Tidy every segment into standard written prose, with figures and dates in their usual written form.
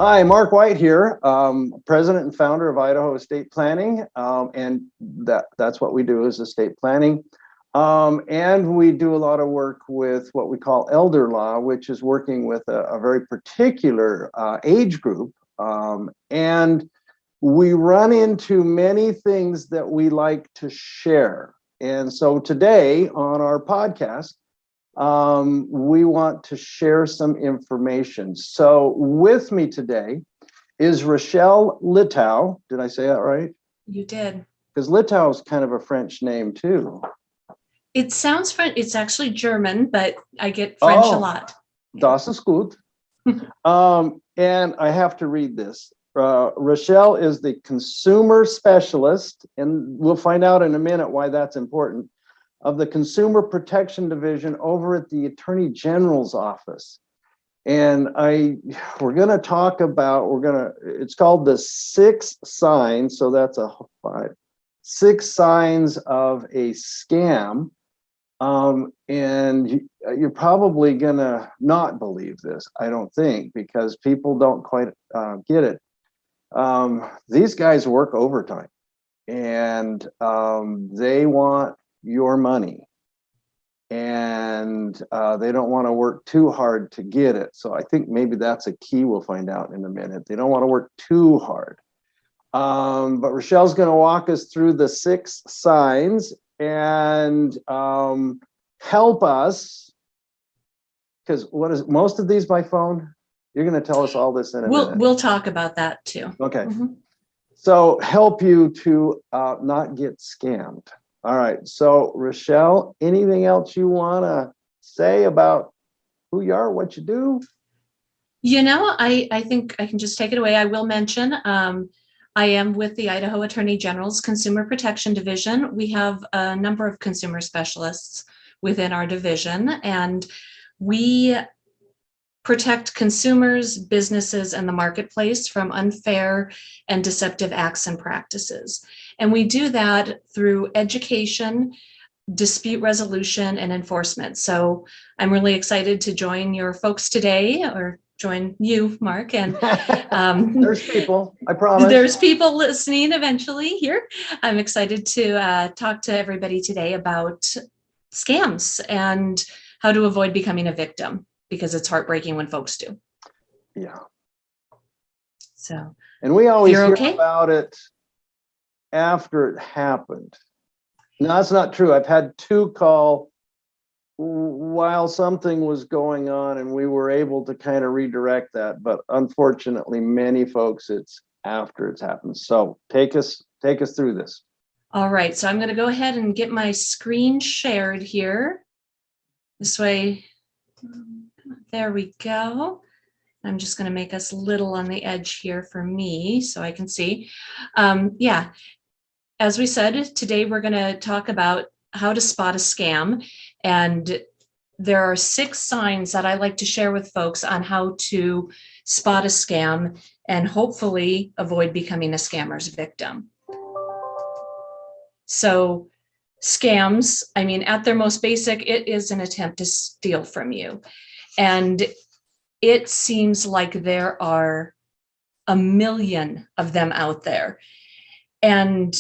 Hi, Mark White here, president and founder of Idaho Estate Planning, and that's what we do is estate planning. And we do a lot of work with what we call elder law, which is working with a very particular age group. And we run into many things that we like to share. And so today on our podcast, we want to share some information. So with me today is Rachelle Littau. Did I say that right? You did. Because Littau is kind of a French name too. It sounds French. It's actually German, but I get French a lot. Das ist gut. And I have to read this. Rachelle is the consumer specialist, and we'll find out in a minute why that's important, of the Consumer Protection Division over at the Attorney General's office. And we're going to talk about, it's called the 6 signs. So that's a 5, 6 signs of a scam. And you're probably going to not believe this, I don't think, because people don't quite get it. These guys work overtime, and they want your money, and they don't want to work too hard to get it. So I think maybe that's a key. We'll find out in a minute. They don't want to work too hard. But Rachelle's going to walk us through the 6 signs and help us, because what is most of these by phone? You're going to tell us all this in a minute. We'll talk about that too. Okay. So help you to not get scammed. All right, so Rachelle, anything else you want to say about who you are, what you do? You know, I think I can just take it away. I will mention I am with the Idaho Attorney General's Consumer Protection Division. We have a number of consumer specialists within our division, and we protect consumers, businesses, and the marketplace from unfair and deceptive acts and practices. And we do that through education, dispute resolution, and enforcement. So I'm really excited to join your folks today, or join you, Mark. And there's people, I promise. There's people listening eventually here. I'm excited to talk to everybody today about scams and how to avoid becoming a victim, because it's heartbreaking when folks do. Yeah. So. And we always hear okay? about it after it happened. No, that's not true. I've had 2 call while something was going on, and we were able to kind of redirect that. But unfortunately, many folks, it's after it's happened. So take us through this. All right. So I'm going to go ahead and get my screen shared here. This way. There we go. I'm just going to make us little on the edge here for me so I can see. Yeah, as we said, today we're going to talk about how to spot a scam. And there are 6 signs that I like to share with folks on how to spot a scam and hopefully avoid becoming a scammer's victim. So scams, I mean, at their most basic, it is an attempt to steal from you. And it seems like there are a million of them out there. And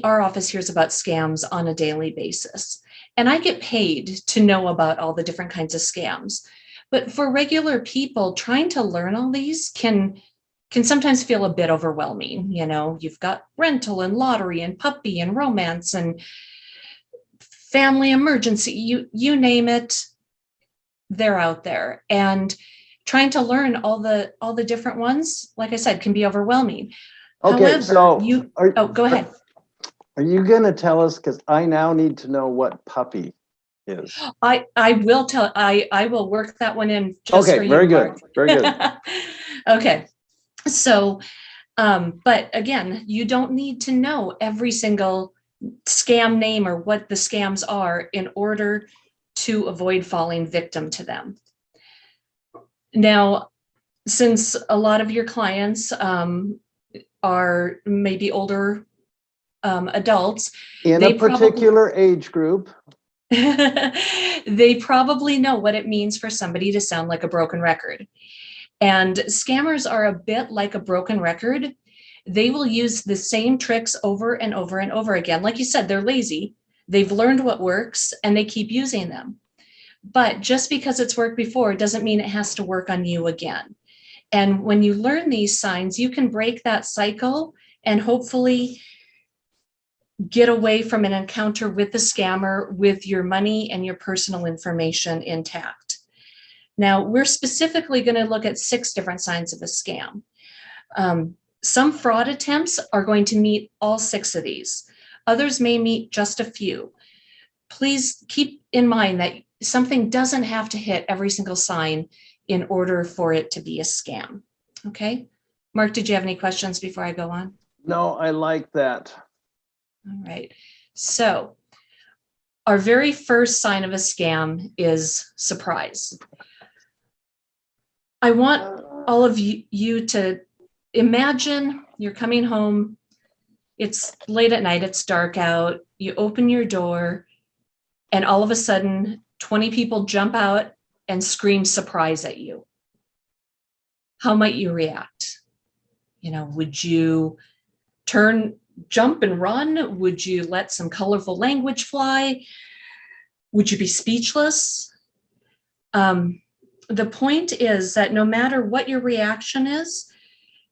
our office hears about scams on a daily basis. And I get paid to know about all the different kinds of scams. But for regular people, trying to learn all these can sometimes feel a bit overwhelming. You know, you've got rental and lottery and puppy and romance and family emergency, you name it. They're out there, and trying to learn all the different ones, like I said, can be overwhelming. Okay, however, so go ahead. Are you going to tell us, because I now need to know what puppy is? I will tell. I will work that one in just for you. Very good. Very good. Okay, so but again, you don't need to know every single scam name or what the scams are in order to avoid falling victim to them. Now, since a lot of your clients are maybe older adults in a particular age group, they probably know what it means for somebody to sound like a broken record. And scammers are a bit like a broken record. They will use the same tricks over and over and over again. Like you said, they're lazy. They've learned what works and they keep using them. But just because it's worked before doesn't mean it has to work on you again. And when you learn these signs, you can break that cycle and hopefully get away from an encounter with the scammer with your money and your personal information intact. Now, we're specifically going to look at 6 different signs of a scam. Some fraud attempts are going to meet all 6 of these. Others may meet just a few. Please keep in mind that something doesn't have to hit every single sign in order for it to be a scam. Okay? Mark, did you have any questions before I go on? No, I like that. All right. So our very first sign of a scam is surprise. I want all of you to imagine you're coming home. It's late at night. It's dark out. You open your door and all of a sudden 20 people jump out and scream surprise at you. How might you react? Would you jump and run? Would you let some colorful language fly? Would you be speechless? The point is that no matter what your reaction is,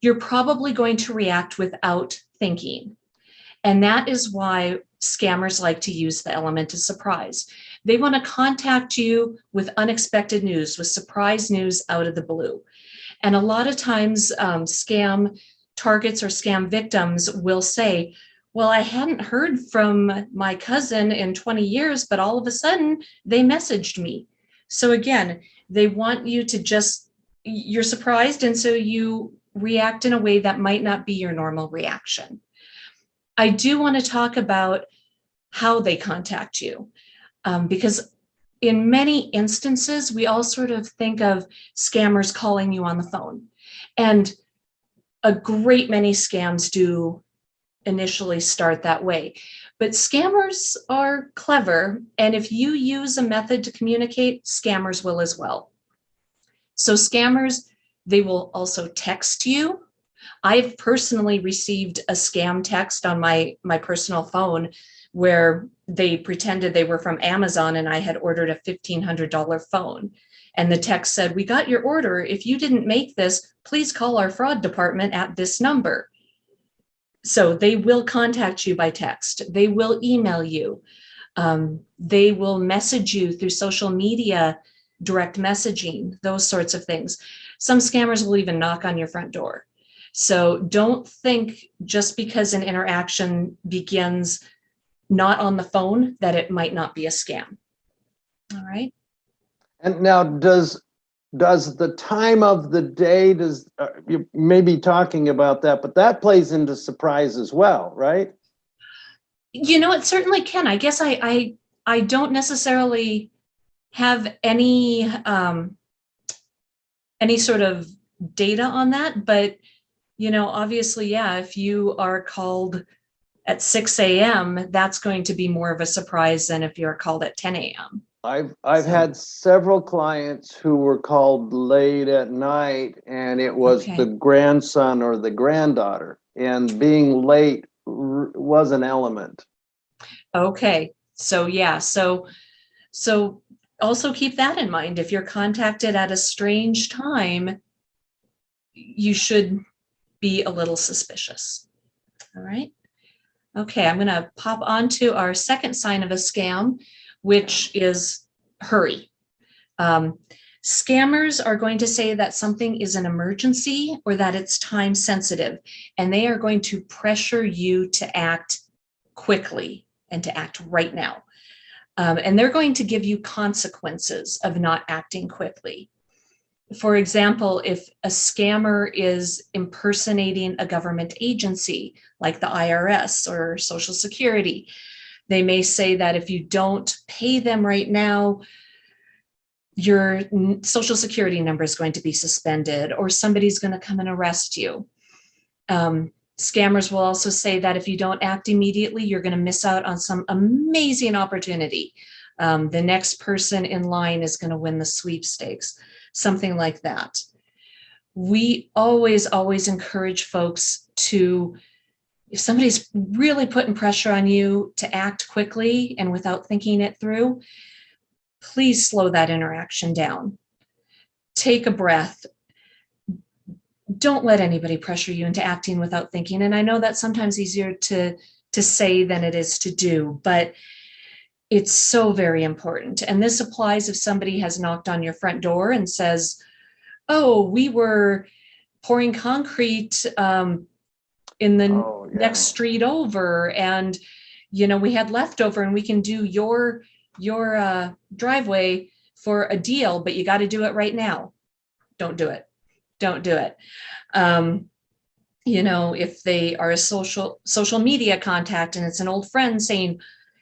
you're probably going to react without thinking. And that is why scammers like to use the element of surprise. They want to contact you with unexpected news, with surprise news out of the blue. And a lot of times scam targets or scam victims will say, well, I hadn't heard from my cousin in 20 years, but all of a sudden they messaged me. So again, they want you to you're surprised, and so you react in a way that might not be your normal reaction. I do want to talk about how they contact you, because in many instances, we all sort of think of scammers calling you on the phone. And a great many scams do initially start that way. But scammers are clever, and if you use a method to communicate, scammers will as well. So scammers, they will also text you. I've personally received a scam text on my personal phone where they pretended they were from Amazon and I had ordered a $1,500 phone. And the text said, "We got your order. If you didn't make this, please call our fraud department at this number." So they will contact you by text. They will email you. They will message you through social media, direct messaging, those sorts of things. Some scammers will even knock on your front door. So don't think just because an interaction begins not on the phone that it might not be a scam. All right. And now does the time of the day, you may be talking about that, but that plays into surprise as well, right? It certainly can. I guess I don't necessarily have any sort of data on that, but obviously, yeah, if you are called at 6 a.m., that's going to be more of a surprise than if you're called at 10 a.m. I've had several clients who were called late at night, and it was the grandson or the granddaughter, and being late was an element. Okay, so yeah, so also keep that in mind. If you're contacted at a strange time, you should be a little suspicious. All right. Okay, I'm going to pop onto our second sign of a scam, which is hurry. Scammers are going to say that something is an emergency or that it's time sensitive, and they are going to pressure you to act quickly and to act right now. And they're going to give you consequences of not acting quickly. For example, if a scammer is impersonating a government agency like the IRS or Social Security, they may say that if you don't pay them right now, your Social Security number is going to be suspended or somebody's going to come and arrest you. Scammers will also say that if you don't act immediately, you're going to miss out on some amazing opportunity. The next person in line is going to win the sweepstakes, something like that. we always encourage folks to, if somebody's really putting pressure on you to act quickly and without thinking it through, please slow that interaction down. Take a breath. Don't let anybody pressure you into acting without thinking. And I know that's sometimes easier to say than it is to do, but it's so very important. And this applies if somebody has knocked on your front door and says, oh, we were pouring concrete in the next street over, and we had leftover, and we can do your driveway for a deal, but you got to do it right now. Don't do it. Don't do it. If they are a social media contact and it's an old friend saying,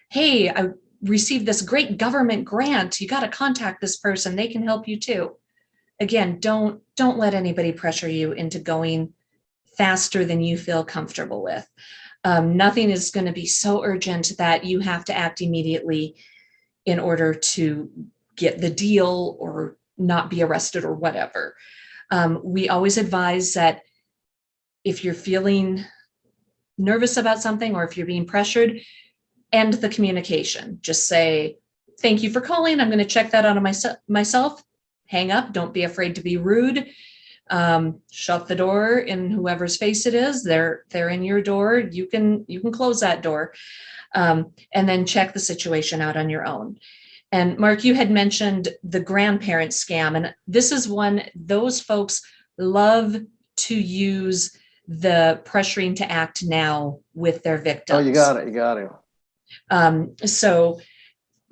hey, I received this great government grant, you got to contact this person, they can help you too. Again, don't let anybody pressure you into going faster than you feel comfortable with. Nothing is going to be so urgent that you have to act immediately in order to get the deal or not be arrested or whatever. We always advise that if you're feeling nervous about something or if you're being pressured, end the communication. Just say, thank you for calling. I'm going to check that out on myself. Hang up. Don't be afraid to be rude. Shut the door in whoever's face it is. They're in your door. You can close that door, and then check the situation out on your own. And Mark, you had mentioned the grandparent scam, and this is one those folks love to use the pressuring to act now with their victims. Oh, you got it. So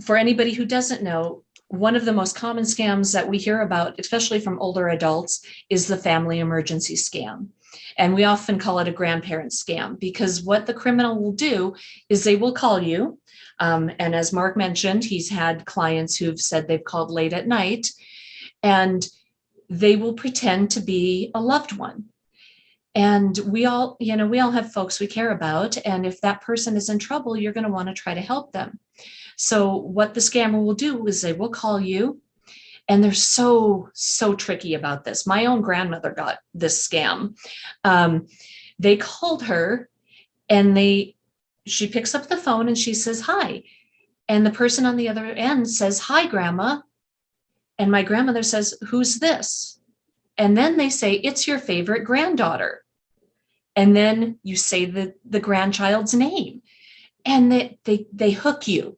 for anybody who doesn't know, one of the most common scams that we hear about, especially from older adults, is the family emergency scam. And we often call it a grandparent scam, because what the criminal will do is they will call you. And as Mark mentioned, he's had clients who've said they've called late at night, and they will pretend to be a loved one. And we all have folks we care about. And if that person is in trouble, you're going to want to try to help them. So what the scammer will do is they will call you, and they're so tricky about this. My own grandmother got this scam. They called her, and she picks up the phone and she says, hi. And the person on the other end says, hi, Grandma. And my grandmother says, who's this? And then they say, it's your favorite granddaughter. And then you say the grandchild's name, and they hook you.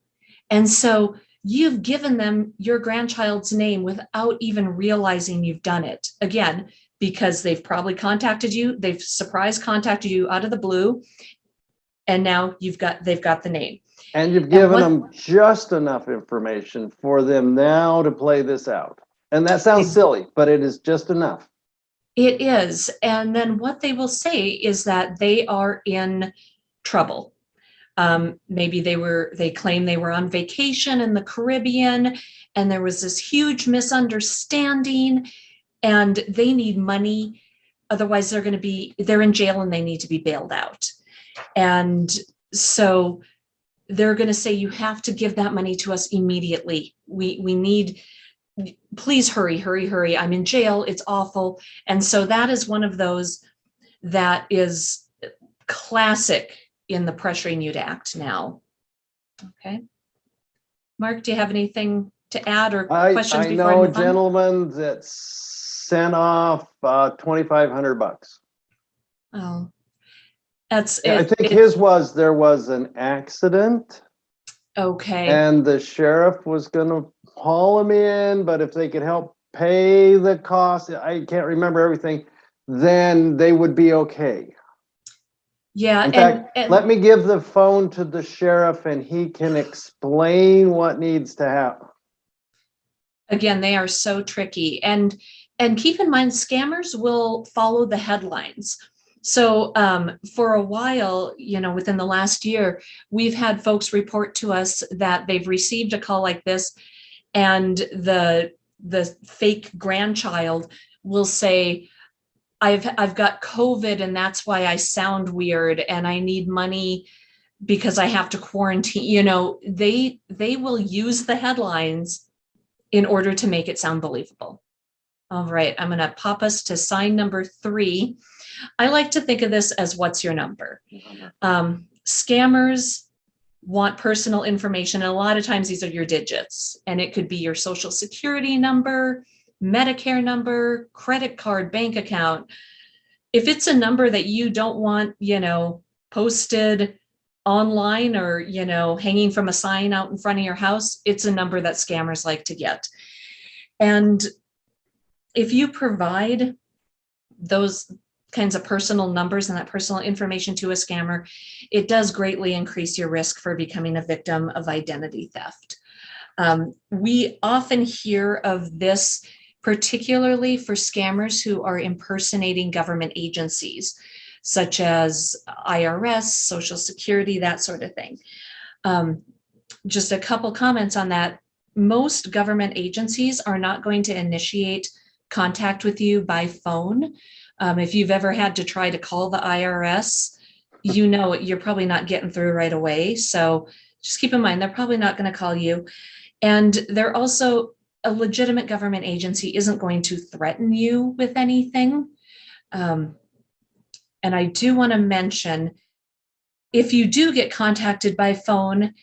And so you've given them your grandchild's name without even realizing you've done it. Again, because they've probably contacted you, they've surprise contacted you out of the blue, and now they've got the name. And you've given them just enough information for them now to play this out. And that sounds silly, but it is just enough. It is. And then what they will say is that they are in trouble. Maybe they claim they were on vacation in the Caribbean, and there was this huge misunderstanding, and they need money. Otherwise, they're in jail and they need to be bailed out. And so they're going to say, you have to give that money to us immediately. We need, please hurry. I'm in jail. It's awful. And so that is one of those that is classic in the pressuring you to act now. Okay. Mark, do you have anything to add or questions before I move on? I know a gentleman that sent off $2,500. Oh, I think there was an accident. Okay. And the sheriff was going to haul him in, but if they could help pay the cost, I can't remember everything, then they would be okay. Yeah. In fact, let me give the phone to the sheriff and he can explain what needs to happen. Again, they are so tricky. And keep in mind, scammers will follow the headlines. So for a while, within the last year, we've had folks report to us that they've received a call like this, and the fake grandchild will say, I've got COVID, and that's why I sound weird, and I need money because I have to quarantine. They will use the headlines in order to make it sound believable. All right, I'm going to pop us to sign number 3. I like to think of this as what's your number? Scammers want personal information, and a lot of times these are your digits, and it could be your social security number, Medicare number, credit card, bank account. If it's a number that you don't want, posted online or, hanging from a sign out in front of your house, it's a number that scammers like to get. And if you provide those kinds of personal numbers and that personal information to a scammer, it does greatly increase your risk for becoming a victim of identity theft. We often hear of this, particularly for scammers who are impersonating government agencies, such as IRS, Social Security, that sort of thing. Just a couple comments on that. Most government agencies are not going to initiate contact with you by phone. If you've ever had to try to call the IRS, you're probably not getting through right away. So just keep in mind, they're probably not going to call you. And they're also, a legitimate government agency isn't going to threaten you with anything. And I do want to mention, if you do get contacted by phone,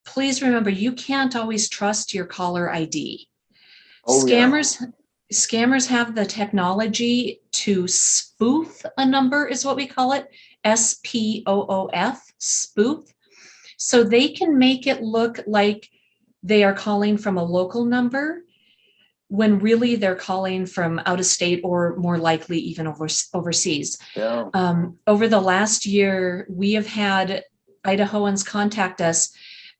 please remember, you can't always trust your caller ID. Scammers have the technology to spoof a number, is what we call it, SPOOF, spoof. So they can make it look like they are calling from a local number when really they're calling from out of state, or more likely even overseas. Yeah. Over the last year, we have had Idahoans contact us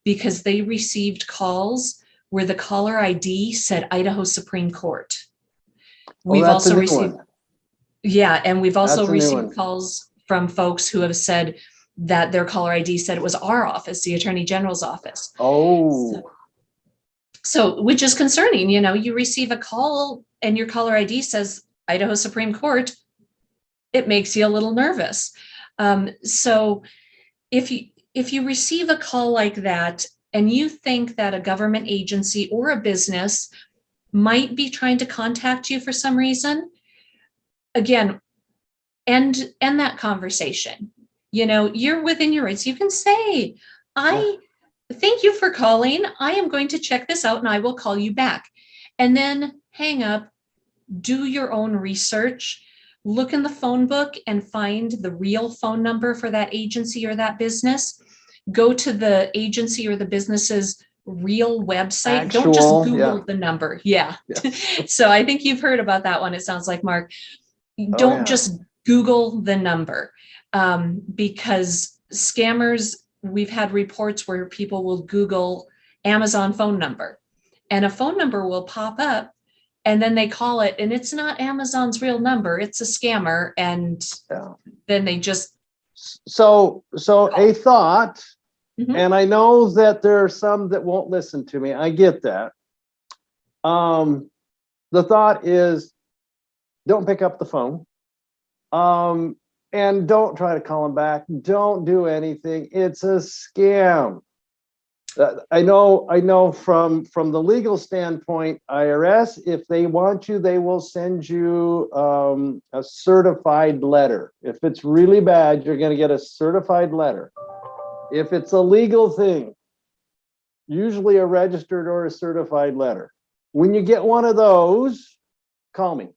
because they received calls where the caller ID said Idaho Supreme Court. We've also received, and we've also received calls from folks who have said that their caller ID said it was our office, the Attorney General's office. So which is concerning. You receive a call and your caller ID says Idaho Supreme Court, it makes you a little nervous. So if you receive a call like that and you think that a government agency or a business might be trying to contact you for some reason, again, end that conversation. You're within your rights. You can say, thank you for calling. I am going to check this out and I will call you back. And then hang up, do your own research, look in the phone book and find the real phone number for that agency or that business. Go to the agency or the business's real website. Don't just Google the number. Yeah. So I think you've heard about that one. It sounds like, Mark. Don't just Google the number, because scammers, we've had reports where people will Google Amazon phone number and a phone number will pop up and then they call it and it's not Amazon's real number. It's a scammer. And then they just. So a thought, and I know that there are some that won't listen to me. I get that. The thought is, don't pick up the phone. And don't try to call them back. Don't do anything. It's a scam. I know from the legal standpoint, IRS, if they want you, they will send you a certified letter. If it's really bad, you're going to get a certified letter. If it's a legal thing, usually a registered or a certified letter. When you get one of those, call me.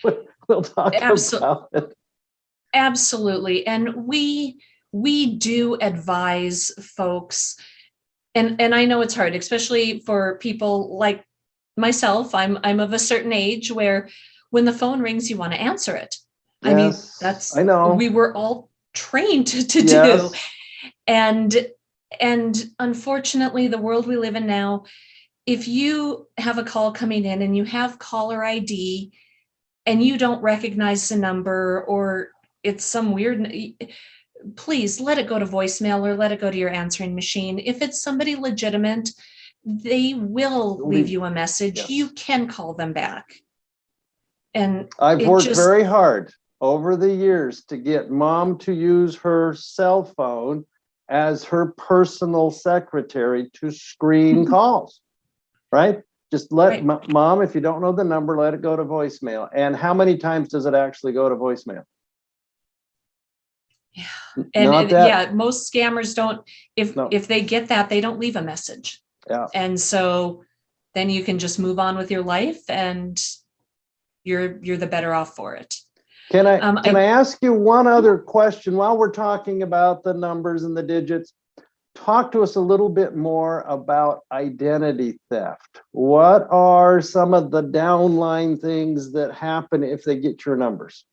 We'll talk about it. Absolutely. And we do advise folks, and I know it's hard, especially for people like myself. I'm of a certain age where when the phone rings, you want to answer it. I mean, I know we were all trained to do. And unfortunately, the world we live in now, if you have a call coming in and you have caller ID and you don't recognize the number, or it's some weird, please let it go to voicemail or let it go to your answering machine. If it's somebody legitimate, they will leave you a message. You can call them back. And I've worked very hard over the years to get mom to use her cell phone as her personal secretary to screen calls, right? Just let Right. mom, if you don't know the number, let it go to voicemail. And how many times does it actually go to voicemail? Yeah. Not And that. yeah, most scammers don't, No. if they get that, they don't leave a message. Yeah. And so then you can just move on with your life and you're the better off for it. Can I ask you one other question while we're talking about the numbers and the digits? Talk to us a little bit more about identity theft. What are some of the downline things that happen if they get your numbers?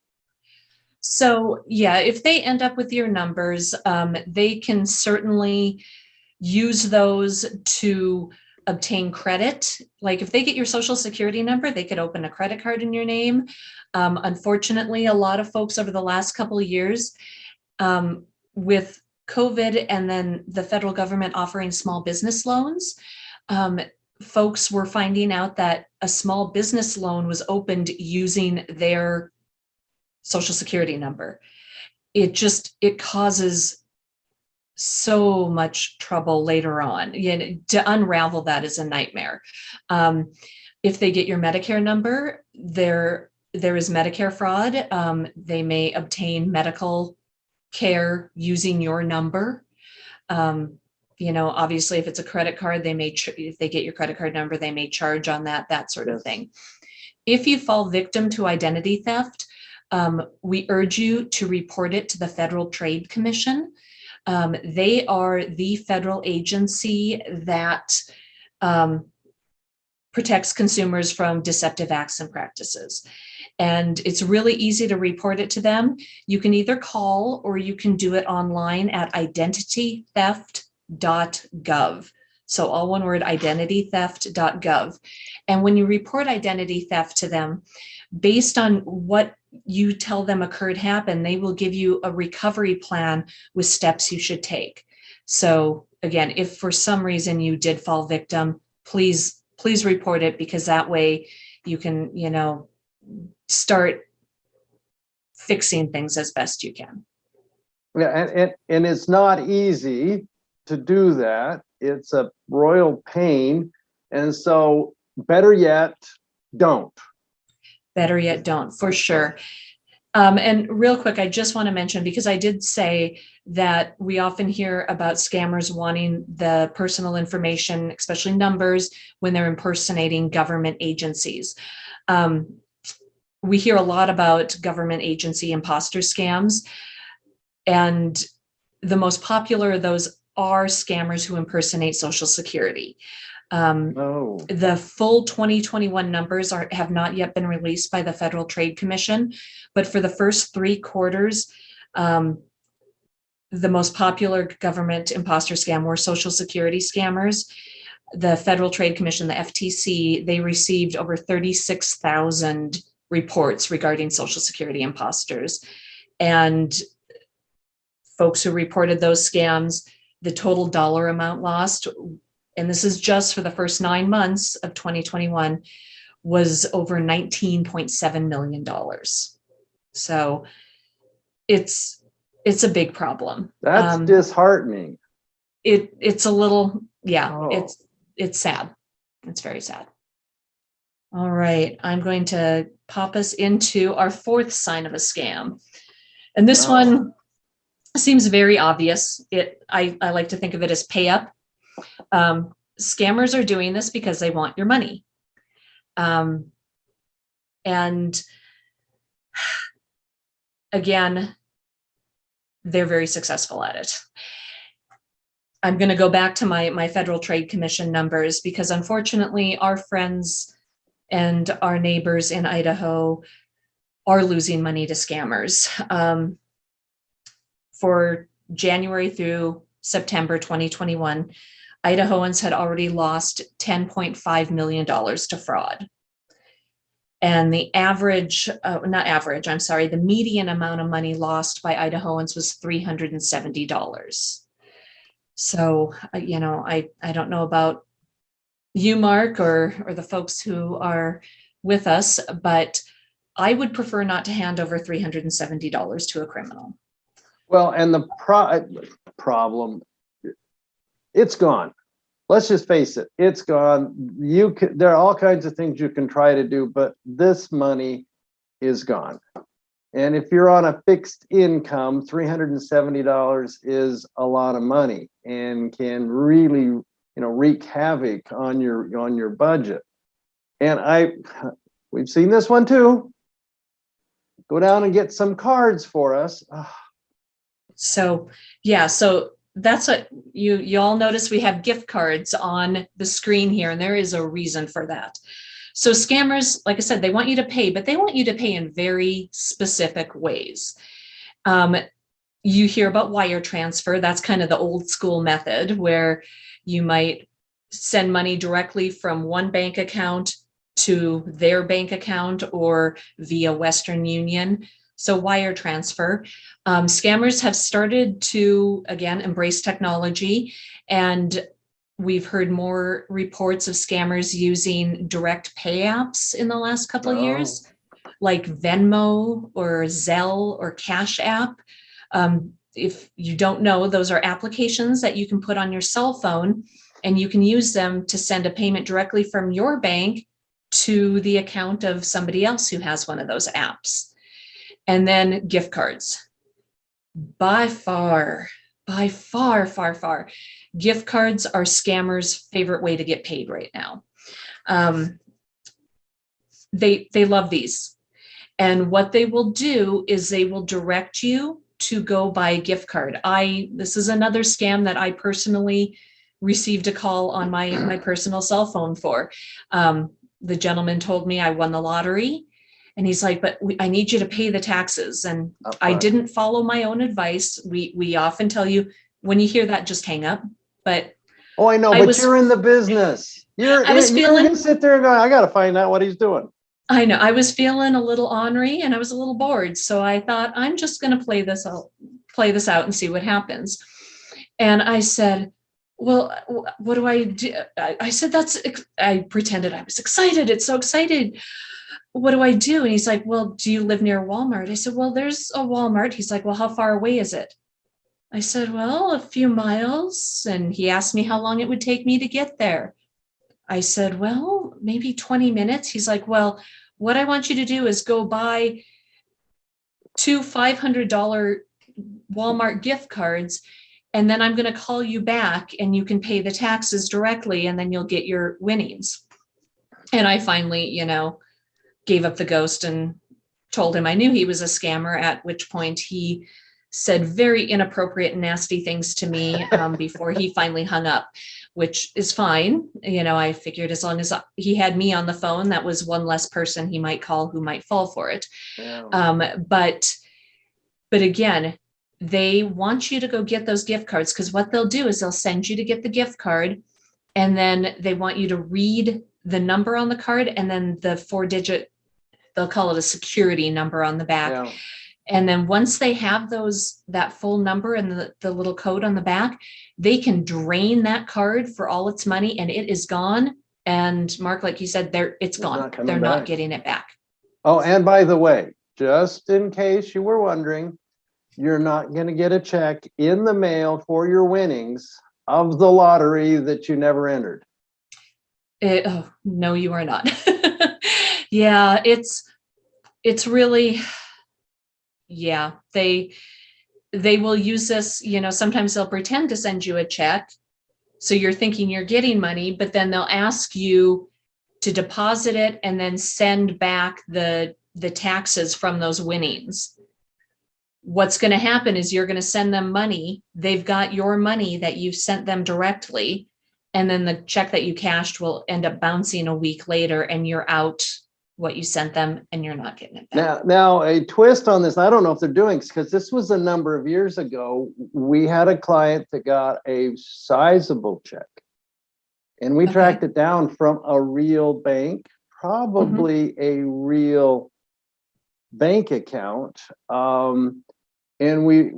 So yeah, if they end up with your numbers, they can certainly use those to obtain credit. Like if they get your social security number, they could open a credit card in your name. Unfortunately, a lot of folks over the last couple of years, with COVID and then the federal government offering small business loans, folks were finding out that a small business loan was opened using their social security number. It causes so much trouble later on. To unravel that is a nightmare. If they get your Medicare number, there is Medicare fraud. They may obtain medical care using your number. Obviously, if it's a credit card, if they get your credit card number, they may charge on that sort of thing. If you fall victim to identity theft, we urge you to report it to the Federal Trade Commission. They are the federal agency that protects consumers from deceptive acts and practices. And it's really easy to report it to them. You can either call or you can do it online at identitytheft.gov. So all one word, identitytheft.gov. And when you report identity theft to them, based on what you tell them happened, they will give you a recovery plan with steps you should take. So again, if for some reason you did fall victim, please report it, because that way you can, start fixing things as best you can. Yeah, and it's not easy to do that. It's a royal pain. And so better yet, don't. Better yet, don't, for sure. And real quick, I just want to mention, because I did say that we often hear about scammers wanting the personal information, especially numbers, when they're impersonating government agencies. We hear a lot about government agency imposter scams, and the most popular of those are scammers who impersonate Social Security. The full 2021 numbers have not yet been released by the Federal Trade Commission, but for the first 3 quarters, the most popular government imposter scam were Social Security scammers. The Federal Trade Commission, the FTC, they received over 36,000 reports regarding Social Security imposters. And folks who reported those scams, the total dollar amount lost, and this is just for the first 9 months of 2021, was over $19.7 million. So it's a big problem. That's disheartening. It's a little, yeah, Oh. it's sad. It's very sad. All right, I'm going to pop us into our 4th sign of a scam. And this one seems very obvious. I like to think of it as pay up. Scammers are doing this because they want your money. And again, they're very successful at it. I'm going to go back to my Federal Trade Commission numbers, because unfortunately our friends and our neighbors in Idaho are losing money to scammers. For January through September 2021, Idahoans had already lost $10.5 million to fraud. And the the median amount of money lost by Idahoans was $370. So, I don't know about you, Mark, or the folks who are with us, but I would prefer not to hand over $370 to a criminal. Well, and the problem, it's gone. let's just face it, it's gone. There are all kinds of things you can try to do, but this money is gone. And if you're on a fixed income, $370 is a lot of money and can really, wreak havoc on your budget. And we've seen this one too. Go down and get some cards for us. So yeah, so that's what you all notice. We have gift cards on the screen here, and there is a reason for that. So scammers, like I said, they want you to pay, but they want you to pay in very specific ways. You hear about wire transfer. That's kind of the old school method where you might send money directly from one bank account to their bank account or via Western Union. So wire transfer. Scammers have started to, again, embrace technology, and we've heard more reports of scammers using direct pay apps in the last couple of years, like Venmo or Zelle or Cash App. If you don't know, those are applications that you can put on your cell phone, and you can use them to send a payment directly from your bank to the account of somebody else who has one of those apps. And then gift cards. By far, gift cards are scammers' favorite way to get paid right now. They love these. And what they will do is they will direct you to go buy a gift card. This is another scam that I personally received a call on my personal cell phone for. The gentleman told me I won the lottery, and he's like, but I need you to pay the taxes. And I didn't follow my own advice. We often tell you, when you hear that, just hang up. But I know, but you're in the business. You're going to sit there and go, I got to find out what he's doing. I know. I was feeling a little ornery and I was a little bored. So I thought, I'm just going to play this out and see what happens. And I said, well, what do I do? I said, I pretended I was excited. It's so excited. What do I do? And he's like, well, do you live near Walmart? I said, well, there's a Walmart. He's like, well, how far away is it? I said, well, a few miles. And he asked me how long it would take me to get there. I said, well, maybe 20 minutes. He's like, well, what I want you to do is go buy 2 $500 Walmart gift cards, and then I'm going to call you back and you can pay the taxes directly, and then you'll get your winnings. And I finally, gave up the ghost and told him I knew he was a scammer, at which point he said very inappropriate and nasty things to me before he finally hung up, which is fine. I figured as long as he had me on the phone, that was one less person he might call who might fall for it. Yeah. But again, they want you to go get those gift cards, because what they'll do is they'll send you to get the gift card, and then they want you to read the number on the card, and then the 4-digit, they'll call it a security number on the back. Yeah. And then once they have that full number and the little code on the back, they can drain that card for all its money, and it is gone. And Mark, like you said, it's gone. They're not getting it back. Oh, and by the way, just in case you were wondering, you're not going to get a check in the mail for your winnings of the lottery that you never entered. No, you are not. Yeah, it's really... Yeah, they will use this, sometimes they'll pretend to send you a check, so you're thinking you're getting money, but then they'll ask you to deposit it and then send back the taxes from those winnings. What's going to happen is you're going to send them money. They've got your money that you've sent them directly, and then the check that you cashed will end up bouncing a week later, and you're out what you sent them, and you're not getting it back. Now a twist on this, I don't know if they're doing, because this was a number of years ago. We had a client that got a sizable check, and we tracked it down from a real bank, probably a real bank account. And we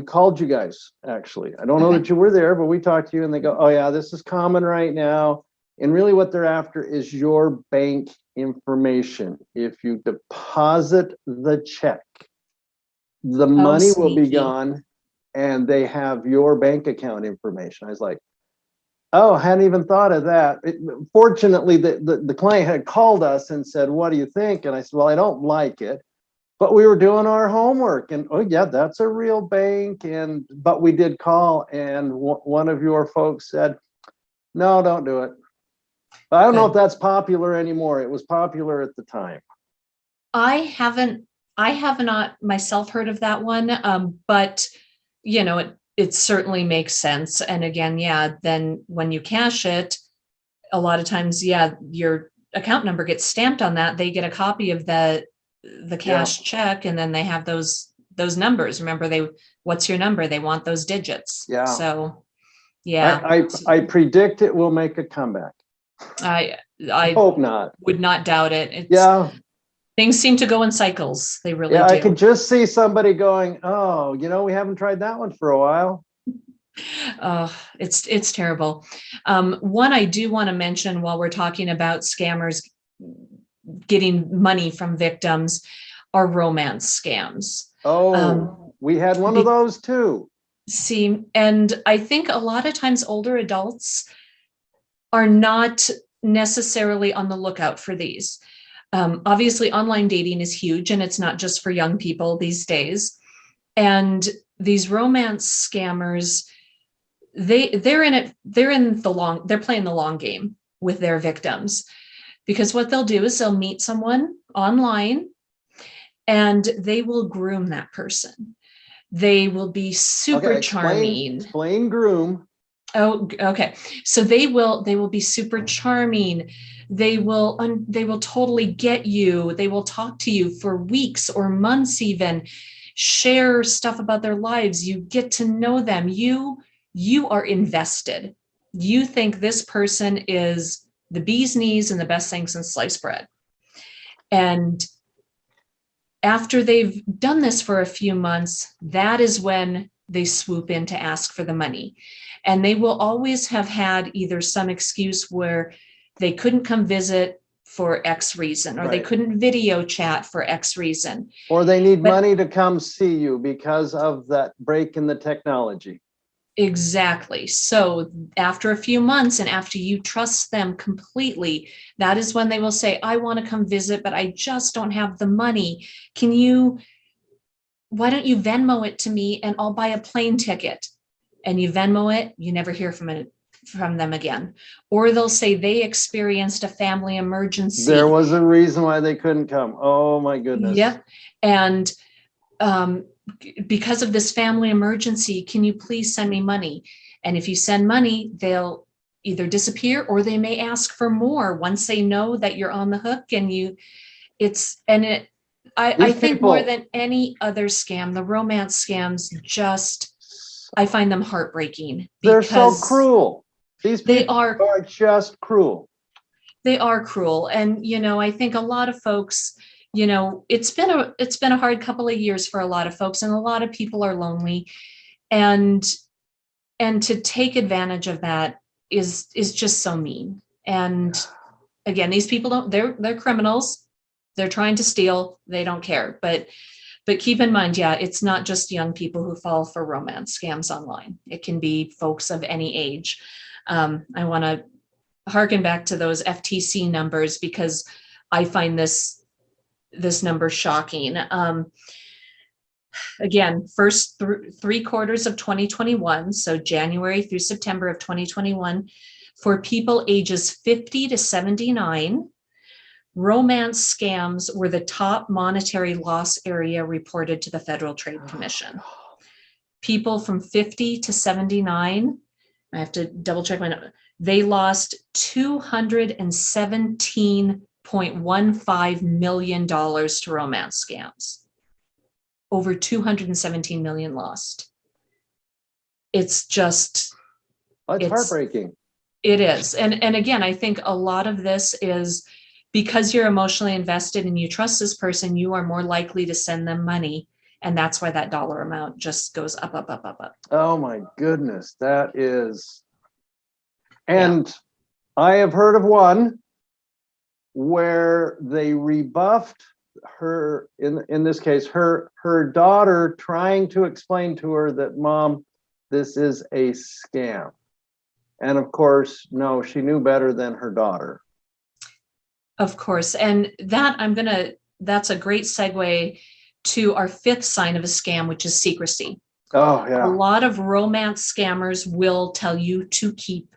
called you guys, actually. I don't know that you were there, but we talked to you, and they go, oh yeah, this is common right now. And really what they're after is your bank information. If you deposit the check, the money will be gone, and they have your bank account information. I was like, Oh, I hadn't even thought of that. Fortunately, the client had called us and said, what do you think? And I said, well, I don't like it. But we were doing our homework and, oh yeah, that's a real bank. But we did call, and one of your folks said, no, don't do it. I don't know if that's popular anymore. It was popular at the time. I have not myself heard of that one. But it certainly makes sense. And again, yeah, then when you cash it, a lot of times, yeah, your account number gets stamped on that. They get a copy of the cash check, and then they have those numbers. Remember, what's your number? They want those digits. Yeah. So yeah. I predict it will make a comeback. I hope not. Would not doubt it. Things seem to go in cycles. They really do. I could just see somebody going, oh, we haven't tried that one for a while. Oh, it's terrible. One I do want to mention while we're talking about scammers getting money from victims are romance scams. Oh, we had one of those too. See, and I think a lot of times older adults are not necessarily on the lookout for these. Obviously, online dating is huge, and it's not just for young people these days. And these romance scammers, they're playing the long game with their victims, because what they'll do is they'll meet someone online and they will groom that person. They will be super charming. Explain groom. Oh, okay. So they will be super charming. They will totally get you. They will talk to you for weeks or months, even share stuff about their lives. You get to know them. You are invested. You think this person is the bee's knees and the best thing since sliced bread. And after they've done this for a few months, that is when they swoop in to ask for the money. And they will always have had either some excuse where they couldn't come visit for X reason, or they couldn't video chat for X reason. Or they need money to come see you because of that break in the technology. Exactly. So after a few months, and after you trust them completely, that is when they will say, I want to come visit, but I just don't have the money. Why don't you Venmo it to me and I'll buy a plane ticket? And you Venmo it, you never hear from them again. Or they'll say they experienced a family emergency. There was a reason why they couldn't come. Oh my goodness. Yeah. And because of this family emergency, can you please send me money? And if you send money, they'll either disappear or they may ask for more once they know that you're on the hook. And I think more than any other scam, the romance scams, I find them heartbreaking. They're so cruel. These people are just cruel. They are cruel. And, I think a lot of folks, it's been a hard couple of years for a lot of folks, and a lot of people are lonely. And to take advantage of that is just so mean. And again, these people they're criminals. They're trying to steal. They don't care. But keep in mind, it's not just young people who fall for romance scams online. It can be folks of any age. I want to harken back to those FTC numbers because I find this number shocking. Again, first three quarters of 2021, so January through September of 2021, for people ages 50 to 79, romance scams were the top monetary loss area reported to the Federal Trade Commission. People from 50 to 79, I have to double check my notes, they lost $217.15 million to romance scams. Over 217 million lost. It's just... It's heartbreaking. It is. And again, I think a lot of this is because you're emotionally invested and you trust this person, you are more likely to send them money. And that's why that dollar amount just goes up, up, up, up, up. Oh my goodness, that is... And I have heard of one where they rebuffed her, in this case, her daughter, trying to explain to her that, Mom, this is a scam. And of course, no, she knew better than her daughter. Of course. And that's a great segue to our fifth sign of a scam, which is secrecy. Oh, A yeah. lot of romance scammers will tell you to keep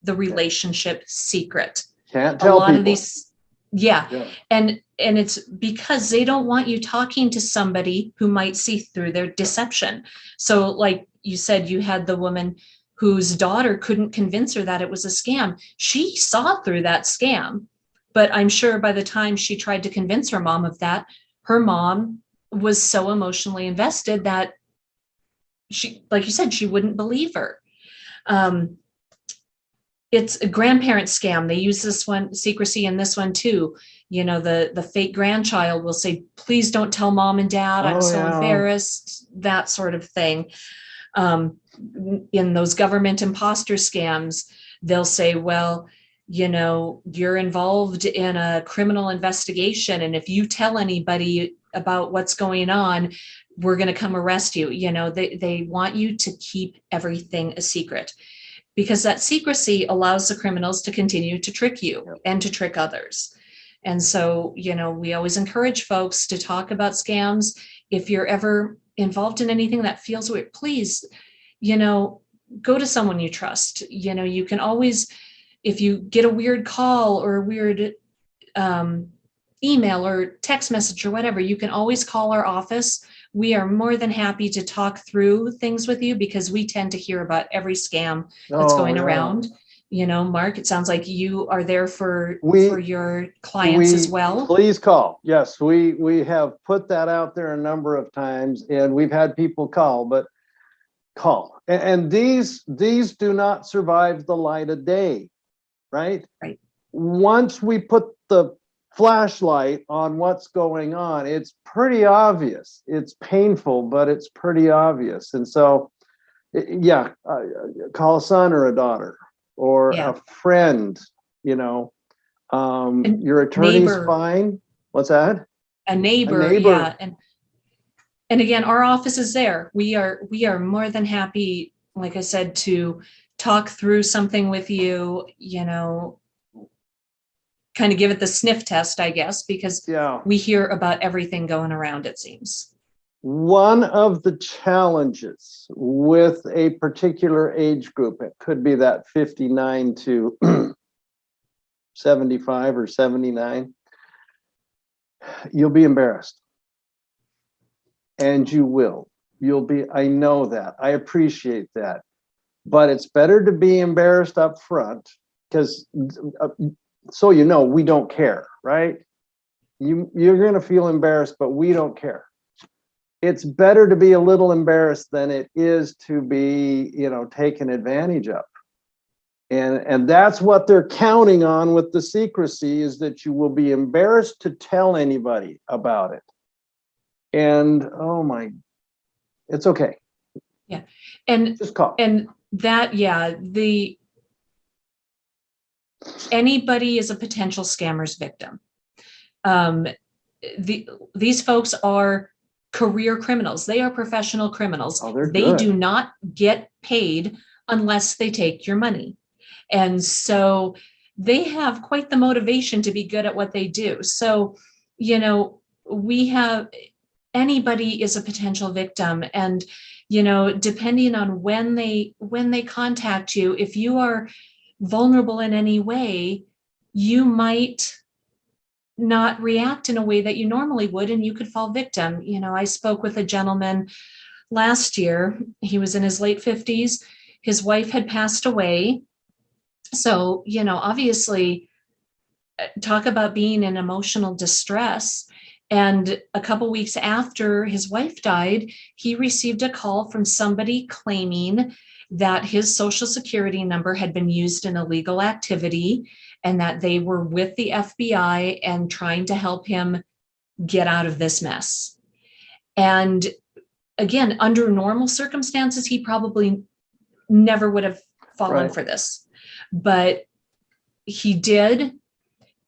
the relationship secret. Can't A tell lot people. of these, yeah. And it's because they don't want you talking to somebody who might see through their deception. So like you said, you had the woman whose daughter couldn't convince her that it was a scam. She saw through that scam, but I'm sure by the time she tried to convince her mom of that, her mom was so emotionally invested that she, like you said, she wouldn't believe her. It's a grandparent scam. They use this one, secrecy, in this one too. You know, the fake grandchild will say, please don't tell mom and dad, I'm so embarrassed, that sort of thing. In those government imposter scams, they'll say, well, you know, you're involved in a criminal investigation, and if you tell anybody about what's going on, we're going to come arrest you. You know, they want you to keep everything a secret, because that secrecy allows the criminals to continue to trick you and to trick others. And so, you know, we always encourage folks to talk about scams. If you're ever involved in anything that feels weird, please, you know, go to someone you trust. You know, you can always, if you get a weird call or a weird email or text message or whatever, you can always call our office. We are more than happy to talk through things with you, because we tend to hear about every scam that's going around. You know, Mark, it sounds like you are there for your clients as well. Please call. Yes, we have put that out there a number of times, and we've had people call, but call. And these do not survive the light of day, right? Right. Once we put the flashlight on what's going on, it's pretty obvious. It's painful, but it's pretty obvious. And so, yeah, call a son or a daughter or a friend, you know. Your attorney's fine. What's that? A neighbor. Yeah. And again, our office is there. We are more than happy, like I said, to talk through something with you, you know, kind of give it the sniff test, I guess, because we hear about everything going around, it seems. One of the challenges with a particular age group, it could be that 59 to 75 or 79, you'll be embarrassed. And you will. You'll be, I know that. I appreciate that. But it's better to be embarrassed up front, because so you know, we don't care, right? You're going to feel embarrassed, but we don't care. It's better to be a little embarrassed than it is to be, you know, taken advantage of. And that's what they're counting on with the secrecy, is that you will be embarrassed to tell anybody about it. And oh my, it's okay. Yeah. And just call. And that, anybody is a potential scammer's victim. These folks are career criminals. They are professional criminals. They do not get paid unless they take your money. And so they have quite the motivation to be good at what they do. So, you know, anybody is a potential victim. And, you know, depending on when they contact you, if you are vulnerable in any way, you might not react in a way that you normally would, and you could fall victim. You know, I spoke with a gentleman last year. He was in his late 50s. His wife had passed away. So, you know, obviously, talk about being in emotional distress. And a couple weeks after his wife died, he received a call from somebody claiming that his social security number had been used in illegal activity, and that they were with the FBI and trying to help him get out of this mess. And again, under normal circumstances, he probably never would have fallen for this, but he did.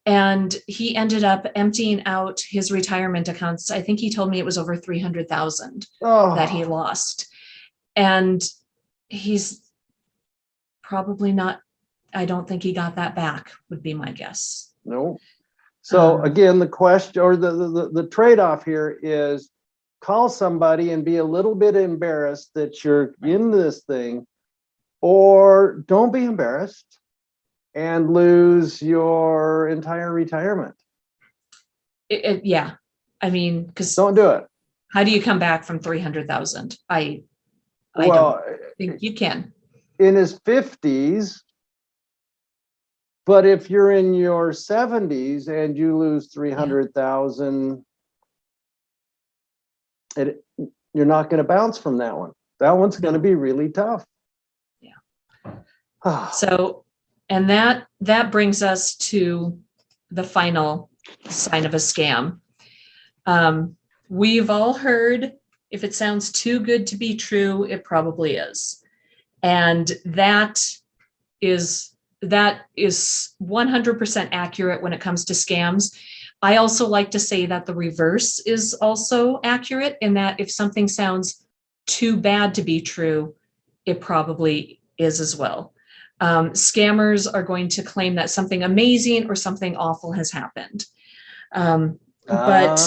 And he ended up emptying out his retirement accounts. I think he told me it was over 300,000 that he lost. And he's probably not. I don't think he got that back, would be my guess. No. So Um, again, the question or the trade-off here is call somebody and be a little bit embarrassed that you're in this thing, or don't be embarrassed and lose your entire retirement. Yeah. I mean, because Don't do it. how do you come back from 300,000? I Well, don't think you can. in his 50s, but if you're in your 70s and you lose 300,000, you're not going to bounce from that one. That one's going to be really tough. Yeah. So, and that brings us to the final sign of a scam. We've all heard, if it sounds too good to be true, it probably is. And that is 100% accurate when it comes to scams. I also like to say that the reverse is also accurate, in that if something sounds too bad to be true, it probably is as well. Scammers are going to claim that something amazing or something awful has happened. But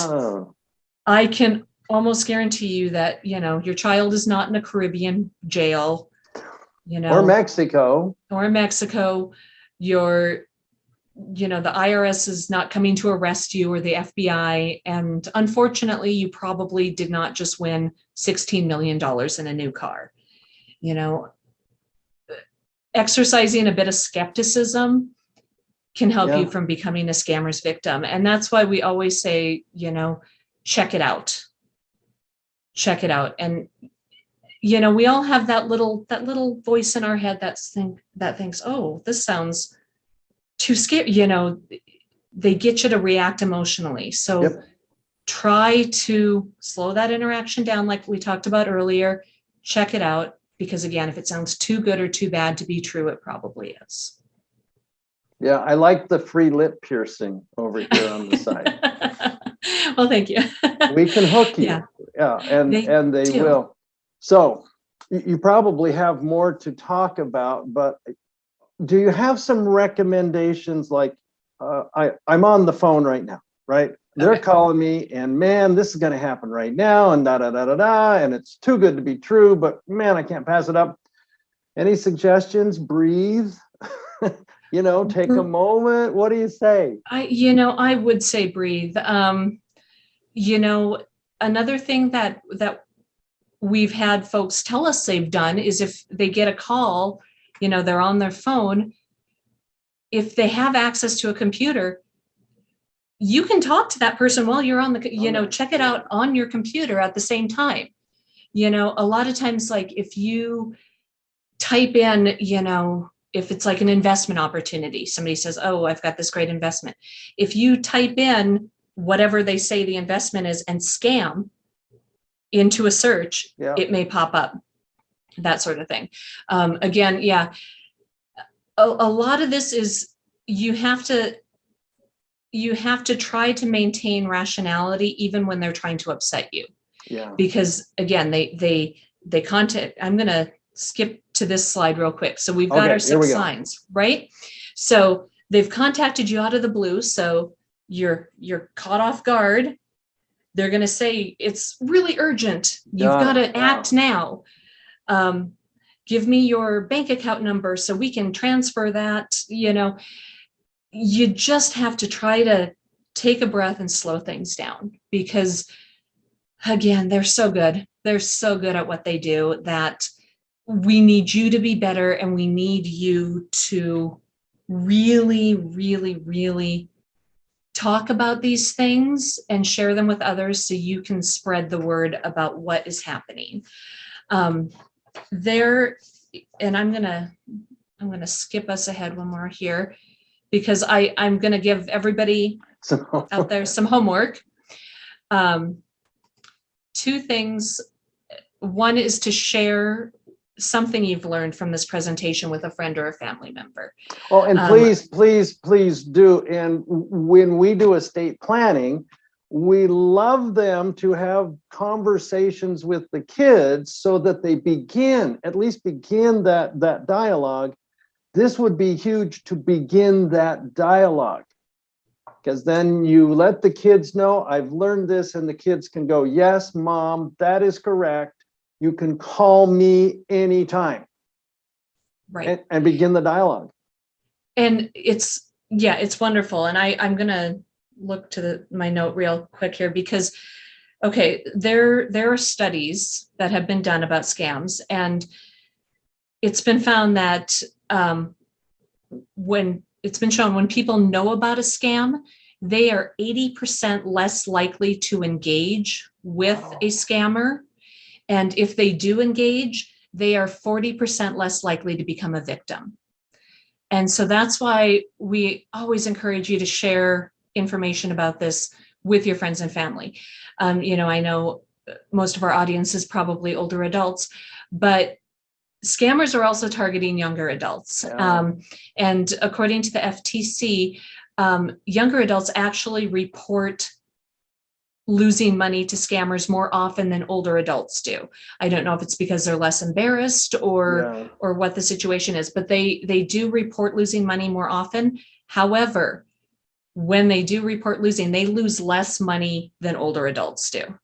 I can almost guarantee you that, your child is not in a Caribbean jail, or Mexico. The IRS is not coming to arrest you, or the FBI. And unfortunately, you probably did not just win $16 million in a new car. Exercising a bit of skepticism can help you from becoming a scammer's victim. And that's why we always say, check it out. Check it out. And, we all have that little voice in our head that thinks, oh, this sounds too scary. They get you to react emotionally. So try to slow that interaction down, like we talked about earlier. Check it out, because again, if it sounds too good or too bad to be true, it probably is. Yeah, I like the free lip piercing over here on the side. Well, thank you. We can hook you. Yeah, and they will. So you probably have more to talk about, but do you have some recommendations? Like, I'm on the phone right now, right? They're calling me, and man, this is going to happen right now, and and it's too good to be true, but man, I can't pass it up. Any suggestions? Breathe. Take a moment. What do you say? I would say breathe. Another thing that we've had folks tell us they've done is, if they get a call, they're on their phone. If they have access to a computer, you can talk to that person while you're on the, check it out on your computer at the same time. A lot of times, like if you type in, if it's like an investment opportunity, somebody says, oh, I've got this great investment. If you type in whatever they say the investment is and scam into a search, it may pop up, that sort of thing. Again, a lot of this is you have to try to maintain rationality even when they're trying to upset you. Because again, they contact. I'm going to skip to this slide real quick. So we've got our 6 signs, right? So they've contacted you out of the blue. So you're caught off guard. They're going to say, it's really urgent. You've got to act now. Give me your bank account number so we can transfer that. You just have to try to take a breath and slow things down, because again, they're so good. They're so good at what they do that we need you to be better, and we need you to really, really, really talk about these things and share them with others, so you can spread the word about what is happening. And I'm gonna skip us ahead one more here, because I'm gonna give everybody out there some homework. 2 things. One is to share something you've learned from this presentation with a friend or a family member. Oh, and please do. And when we do estate planning, we love them to have conversations with the kids so that they at least begin that dialogue. this would be huge to begin that dialogue. Because then you let the kids know, I've learned this, and the kids can go, yes, mom, that is correct. You can call me anytime. Right. And begin the dialogue. And it's wonderful. And I'm going to look to my note real quick here because, okay, there are studies that have been done about scams, and it's been found that when people know about a scam, they are 80% less likely to engage with a scammer. And if they do engage, they are 40% less likely to become a victim. And so that's why we always encourage you to share information about this with your friends and family. I know most of our audience is probably older adults, but scammers are also targeting younger adults. Yeah. And according to the FTC, younger adults actually report losing money to scammers more often than older adults do. I don't know if it's because they're less embarrassed or what the situation is, but they do report losing money more often. However, when they do report losing, they lose less money than older adults do.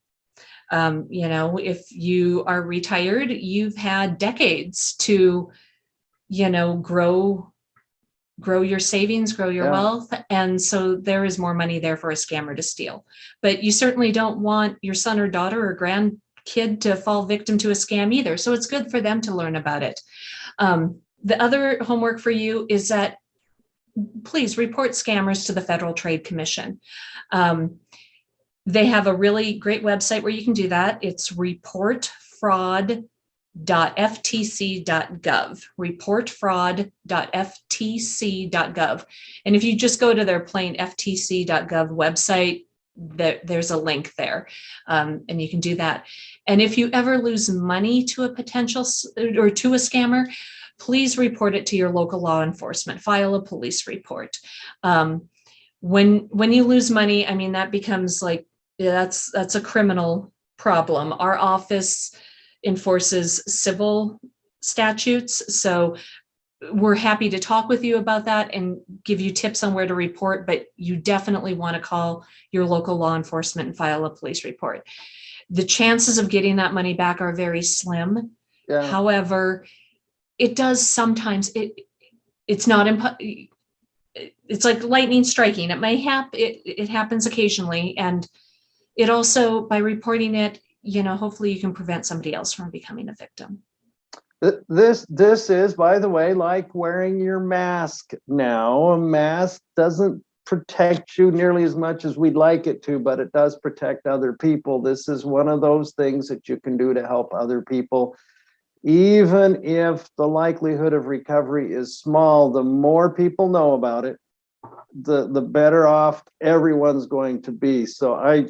If you are retired, you've had decades to, grow your savings, grow your wealth. And so there is more money there for a scammer to steal. But you certainly don't want your son or daughter or grandkid to fall victim to a scam either. So it's good for them to learn about it. The other homework for you is that please report scammers to the Federal Trade Commission. They have a really great website where you can do that. It's reportfraud.ftc.gov, reportfraud.ftc.gov. And if you just go to their plain ftc.gov website, there's a link there, and you can do that. And if you ever lose money to a potential or to a scammer, please report it to your local law enforcement. File a police report. When you lose money, I mean, that becomes like, that's a criminal problem. Our office enforces civil statutes, so we're happy to talk with you about that and give you tips on where to report, but you definitely want to call your local law enforcement and file a police report. The chances of getting that money back are very slim. Yeah. However, it does sometimes, it's not, it's like lightning striking. It may happen, it happens occasionally. And it also, by reporting it, hopefully you can prevent somebody else from becoming a victim. This is, by the way, like wearing your mask now. A mask doesn't protect you nearly as much as we'd like it to, but it does protect other people. This is one of those things that you can do to help other people. Even if the likelihood of recovery is small, the more people know about it, the better off everyone's going to be. So I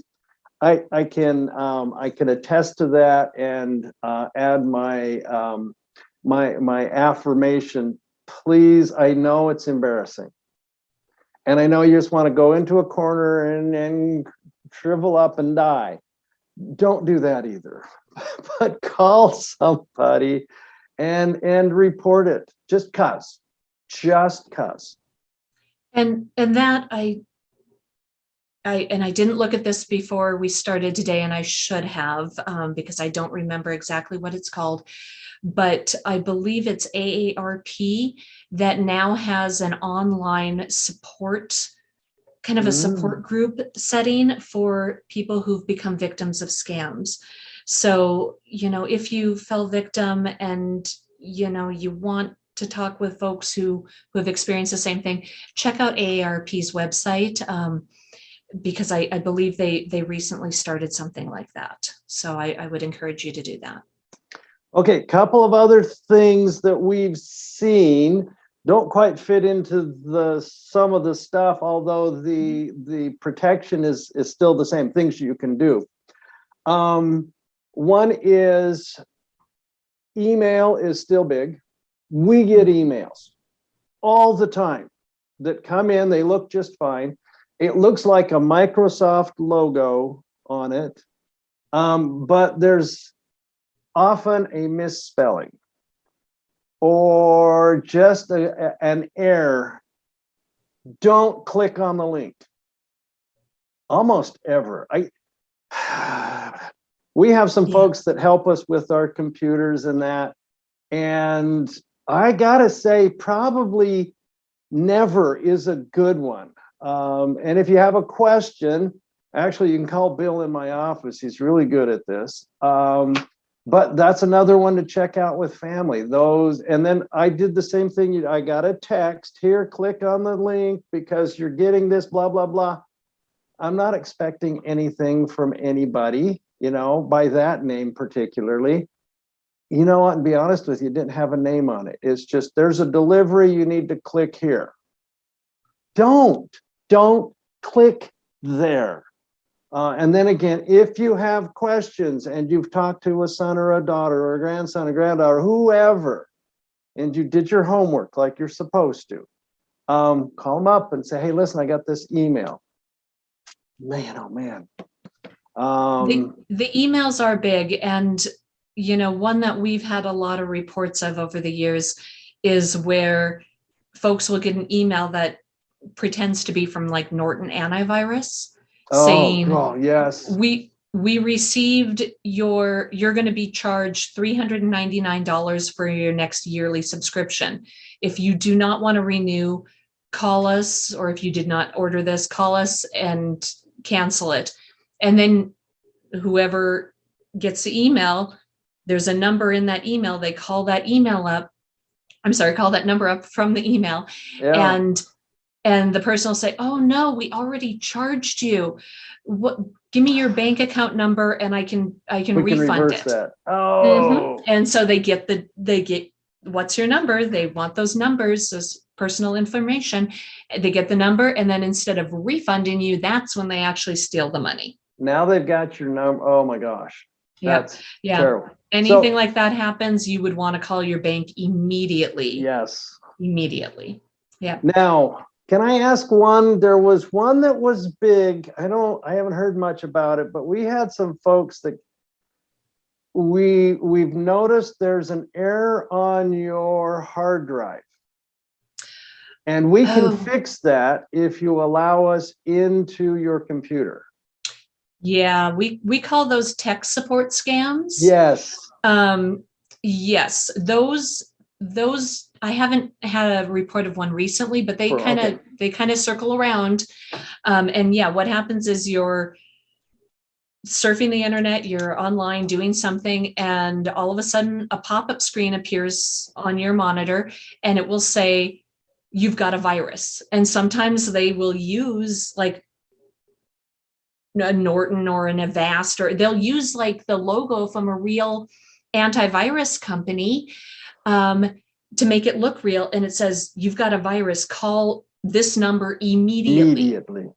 can attest to that and add my my affirmation. Please, I know it's embarrassing, and I know you just want to go into a corner and shrivel up and die. Don't do that either. But call somebody and report it. Just cuss. And that I didn't look at this before we started today, and I should have, because I don't remember exactly what it's called, but I believe it's AARP that now has an online support, kind of a support group setting for people who've become victims of scams. So, if you fell victim and, you want to talk with folks who have experienced the same thing, check out AARP's website. Because I believe they recently started something like that. So I would encourage you to do that. Okay, couple of other things that we've seen don't quite fit into some of the stuff, although the protection is still the same things you can do. One is email is still big. We get emails all the time that come in, they look just fine. It looks like a Microsoft logo on it, but there's often a misspelling. or just an error, don't click on the link. Almost ever. We have some folks that help us with our computers and that, and I gotta say, probably never is a good one. And if you have a question, actually, you can call Bill in my office. He's really good at this. But that's another one to check out with family. Those, and then I did the same thing. I got a text here, click on the link because you're getting this, blah, blah, blah. I'm not expecting anything from anybody, you know, by that name particularly. You know what, and be honest with you, it didn't have a name on it. It's just, there's a delivery, you need to click here. Don't click there. And then again, if you have questions and you've talked to a son or a daughter or a grandson or granddaughter, whoever, and you did your homework like you're supposed to, call them up and say, hey, listen, I got this email. Man, oh man. The emails are big, and you know, one that we've had a lot of reports of over the years is where folks will get an email that pretends to be from like Norton Antivirus, saying, yes, we received you're going to be charged $399 for your next yearly subscription. If you do not want to renew, call us, or if you did not order this, call us and cancel it. And then whoever gets the email, there's a number in that email. They call that email up. I'm sorry, call that number up from the email. yeah. And the person will say, oh no, we already charged you. What, give me your bank account number and I can refund it. That. Oh. And so they get what's your number? They want those numbers, those personal information. They get the number, and then instead of refunding you, that's when they actually steal the money. Now they've got your number. Oh my gosh. That's terrible. Anything like that happens, you would want to call your bank immediately. Yes. Immediately. Yeah. Now, can I ask one? There was one that was big. I haven't heard much about it, but we had some folks that we've noticed there's an error on your hard drive. And we can fix that if you allow us into your computer. Yeah, we call those tech support scams. Yes. Yes, those I haven't had a report of one recently, but they kind of circle around. And yeah, what happens is you're surfing the internet, you're online doing something, and all of a sudden a pop-up screen appears on your monitor and it will say, you've got a virus. And sometimes they will use like a Norton or an Avast, or they'll use like the logo from a real antivirus company to make it look real. And it says, you've got a virus, call this number immediately.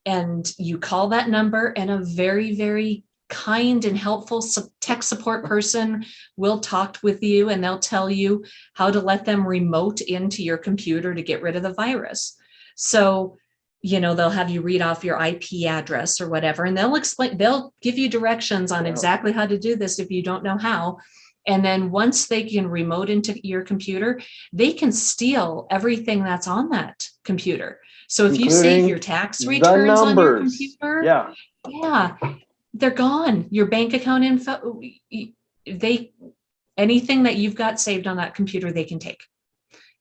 And you call that number, and a very, very kind and helpful tech support person will talk with you, and they'll tell you how to let them remote into your computer to get rid of the virus. So, you know, they'll have you read off your IP address or whatever, and they'll give you directions on exactly how to do this if you don't know how. And then once they can remote into your computer, they can steal everything that's on that computer. So if you save your tax returns on your computer, they're gone. Your bank account info, anything that you've got saved on that computer, they can take.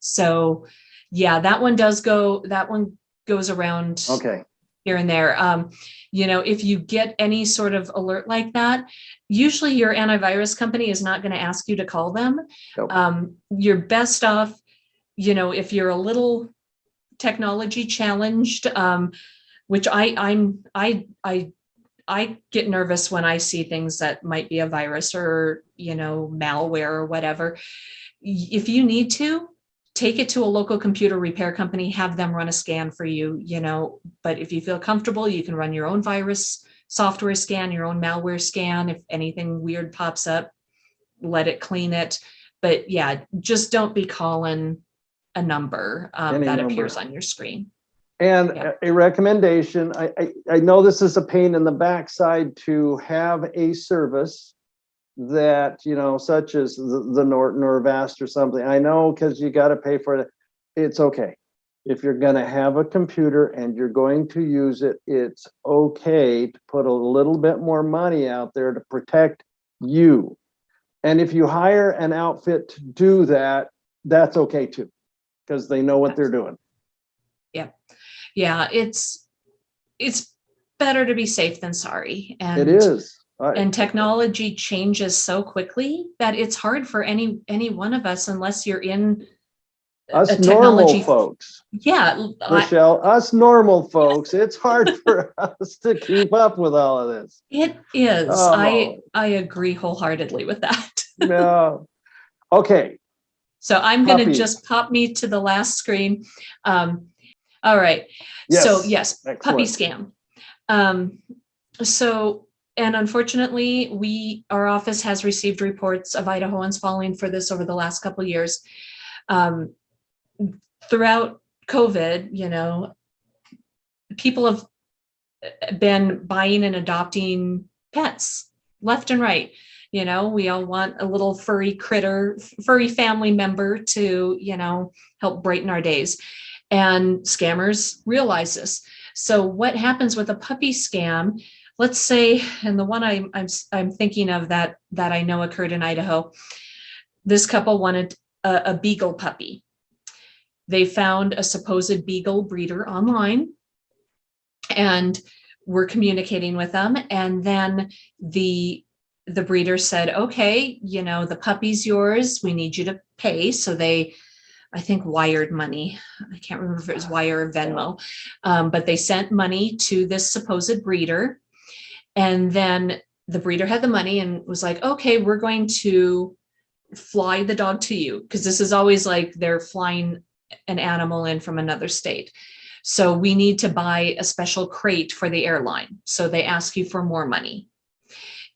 So yeah, that one goes around here and there. You know, if you get any sort of alert like that, usually your antivirus company is not going to ask you to call them. Nope. You're best off, you know, if you're a little technology challenged, which I get nervous when I see things that might be a virus or, you know, malware or whatever. If you need to, take it to a local computer repair company, have them run a scan for you, you know, but if you feel comfortable, you can run your own virus software scan, your own malware scan. If anything weird pops up, let it clean it. But yeah, just don't be calling a number that appears on your screen. And a recommendation, I know this is a pain in the backside to have a service that, such as the Norton or Avast or something, I know because you got to pay for it. It's okay. If you're going to have a computer and you're going to use it, it's okay to put a little bit more money out there to protect you. And if you hire an outfit to do that, that's okay too, because they know what they're doing. Yeah. Yeah. It's better to be safe than sorry. And it is. And technology changes so quickly that it's hard for any one of us, unless you're in us a technology normal folks. Yeah. Rachelle, us normal folks, it's hard for us to keep up with all of this. It is. Oh. I agree wholeheartedly with that. No. Okay. So I'm going to just pop me to the last screen. All right. Yes. So yes, Excellent. puppy scam. And unfortunately, our office has received reports of Idahoans falling for this over the last couple of years. Throughout COVID, people have been buying and adopting pets left and right. We all want a little furry family member to, help brighten our days. And scammers realize this. So what happens with a puppy scam? Let's say, and the one I'm thinking of that I know occurred in Idaho, this couple wanted a beagle puppy. They found a supposed beagle breeder online and were communicating with them. And then the breeder said, okay, the puppy's yours. We need you to pay. So they, I think, wired money. I can't remember if it was Wire or Venmo, but they sent money to this supposed breeder. And then the breeder had the money and was like, okay, we're going to fly the dog to you. Because this is always like they're flying an animal in from another state. So we need to buy a special crate for the airline. So they ask you for more money.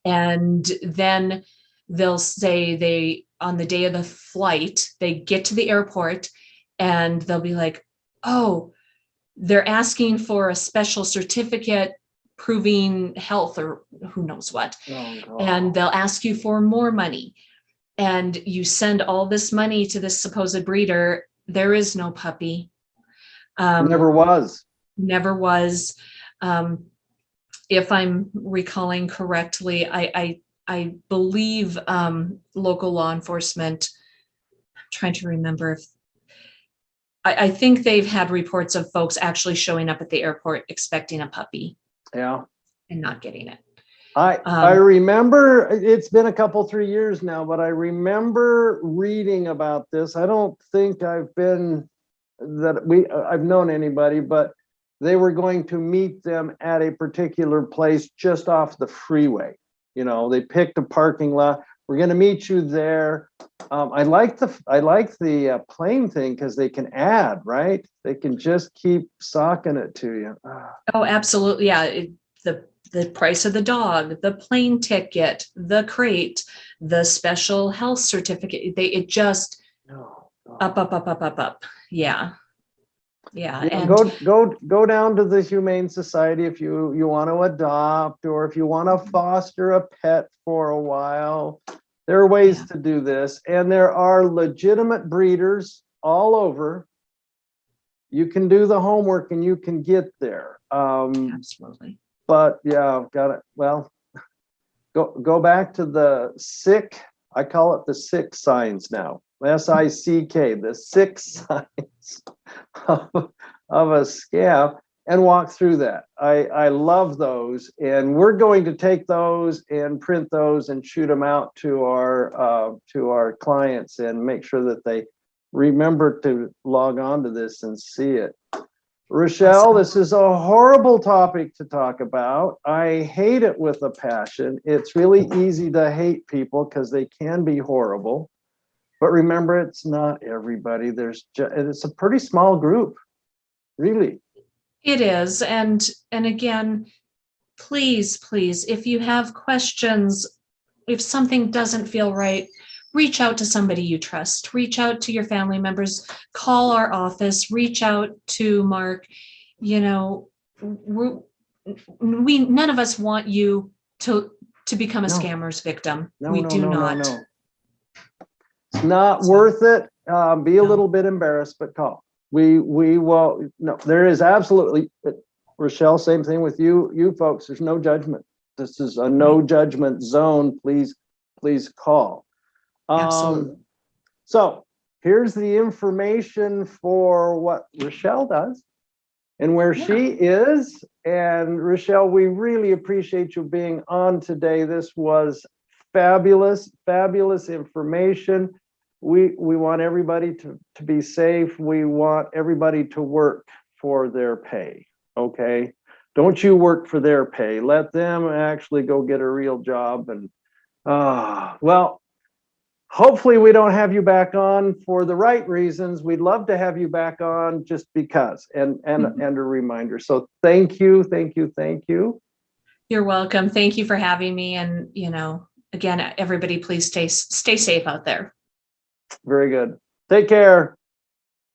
And then they'll say on the day of the flight, they get to the airport and they'll be like, oh, they're asking for a special certificate proving health or who knows what. Oh, and they'll ask you for more money. And you send all this money to this supposed breeder. There is no puppy. Never was. Never was. If I'm recalling correctly, I believe local law enforcement, I'm trying to remember if, I think they've had reports of folks actually showing up at the airport expecting a puppy. Yeah. And not getting it. I remember, it's been a couple, 3 years now, but I remember reading about this. I don't think I've known anybody, but they were going to meet them at a particular place just off the freeway. They picked a parking lot. We're going to meet you there. I like the plane thing because they can add, right? They can just keep socking it to you. Oh, absolutely. Yeah. The price of the dog, the plane ticket, the crate, the special health certificate. It just up. Yeah. And go down to the Humane Society if you want to adopt, or if you want to foster a pet for a while. There are ways to do this, and there are legitimate breeders all over. You can do the homework and you can get there. Absolutely. But yeah, got it. Well, go back to the sick. I call it the sick signs now. SICK, the 6 signs of a scam, and walk through that. I love those, and we're going to take those and print those and shoot them out to our clients and make sure that they remember to log on to this and see it. Rachelle, awesome. This is a horrible topic to talk about. I hate it with a passion. It's really easy to hate people because they can be horrible. But remember, it's not everybody. It's a pretty small group, really. It is. And again, please, if you have questions, if something doesn't feel right, reach out to somebody you trust. Reach out to your family members. Call our office. Reach out to Mark. We none of us want you to to become a No. scammer's victim. No, We no, do no, no, not. no. It's not So- worth it. Be a No. little bit embarrassed, but call. We will, no, there is absolutely, Rachelle, same thing with you folks. There's no judgment. This is a no judgment zone. Please call. Absolutely. So here's the information for what Rachelle does and where she is. And Rachelle, we really appreciate you being on today. This was fabulous information. We want everybody to be safe. We want everybody to work for their pay. Okay. Don't you work for their pay. Let them actually go get a real job. And well, hopefully we don't have you back on for the right reasons. We'd love to have you back on just because, and a reminder. So thank you. You're welcome. Thank you for having me. And, again, everybody, please stay safe out there. Very good. Take care.